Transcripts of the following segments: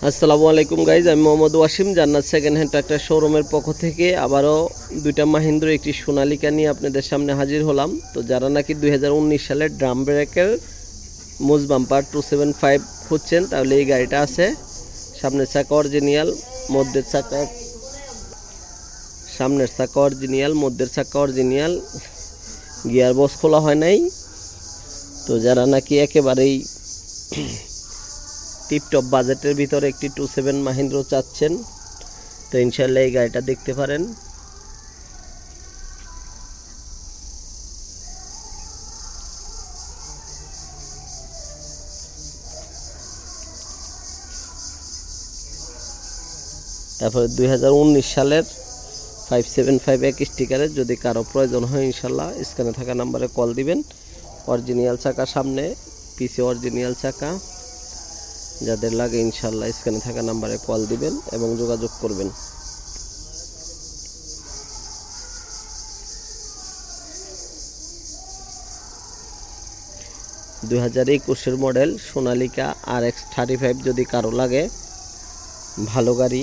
আসসালামু আলাইকুম গাইজ, আমি মোহাম্মদ ওয়াসিম জান্নাত সেকেন্ড হ্যান্ড ট্রাক্টর শোরুমের পক্ষ থেকে আবারও দুইটা মাহিন্দ্র একটি সোনালিকা নিয়ে আপনাদের সামনে হাজির হলাম। তো যারা নাকি 2019 সালের ড্রাম ব্রেকের মুজ বাম্পার 275 খুঁজছেন তাহলে এই গাড়িটা আছে। সামনের চাকা অরিজিনাল, মধ্যের চাকা মধ্যের চাকা অরিজিনাল, গিয়ার বক্স খোলা হয় নাই। তো যারা নাকি একেবারেই টিপটপ বাজেটের ভিতরে একটি 27 মাহিন্দ্র চাচ্ছেন তো ইনশাল্লাহ এই গাড়িটা দেখতে পারেন। তারপরে 2019 সালের 575 স্টিকারের যদি কারো প্রয়োজন হয় ইনশাল্লাহ স্ক্রিনে থাকা নাম্বারে কল দিবেন। অরিজিনাল চাকা সামনে, পিছে অরিজিনাল চাকা, যাদের লাগে ইনশাল্লাহ স্ক্রিনে থাকা নাম্বারে কল দিবেন এবং যোগাযোগ করবেন। দুই 2021 মডেল সোনালিকা RX-35 যদি কারো লাগে, ভালো গাড়ি।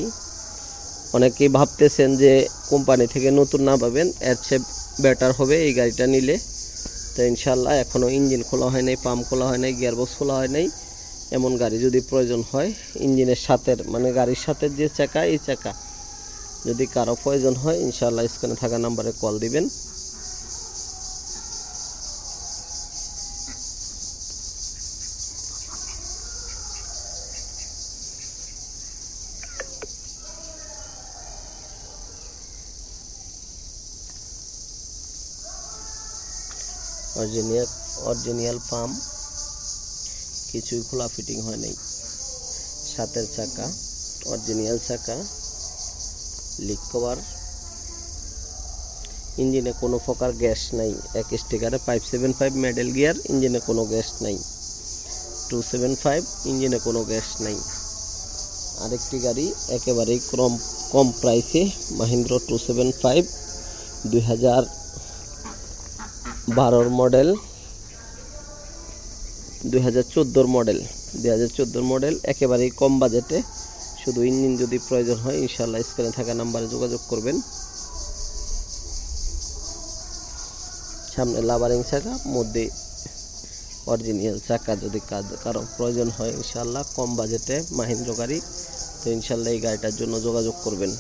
অনেকেই ভাবতেছেন যে কোম্পানি থেকে নতুন না পাবেন, এর চেয়ে বেটার হবে এই গাড়িটা নিলে। তো ইনশাল্লাহ এখনও ইঞ্জিন খোলা হয় নাই, পাম্প খোলা হয় নাই, গিয়ারবক্স খোলা হয় নাই, এমন গাড়ি যদি প্রয়োজন হয়, ইঞ্জিনের সাথে মানে গাড়ির সাথে যে চাকা এই চাকা যদি কারো প্রয়োজন হয় ইনশাআল্লাহ স্ক্রিনে থাকা নাম্বারে কল দিবেন। অরিজিনাল পাম্প, কিছুই খোলা ফিটিং হয় নাই। সাতের চাকা অরিজিনাল চাকা, লিক কভার, ইঞ্জিনে কোনো প্রকার গ্যাস নাই। এক স্টিকারে 575 মেডেল গিয়ার, ইঞ্জিনে কোনো গ্যাস নাই। 275 ইঞ্জিনে কোনো গ্যাস নাই। আরেকটি গাড়ি একেবারেই কম প্রাইসে মাহিন্দ্র 275 2012 মডেল, 2014 মডেল, একেবারেই কম বাজেটে। শুধু ইঞ্জিন যদি প্রয়োজন হয় ইনশাআল্লাহ স্ক্রিনে থাকা নাম্বারে যোগাযোগ করবেন। সামনে লাভারিং চাকা, মধ্যে অরিজিনাল চাকা যদি কারো প্রয়োজন হয় ইনশাআল্লাহ কম বাজেটে মাহিন্দ্র গাড়ি, তো ইনশাআল্লাহ এই গাড়িটার জন্য যোগাযোগ করবেন।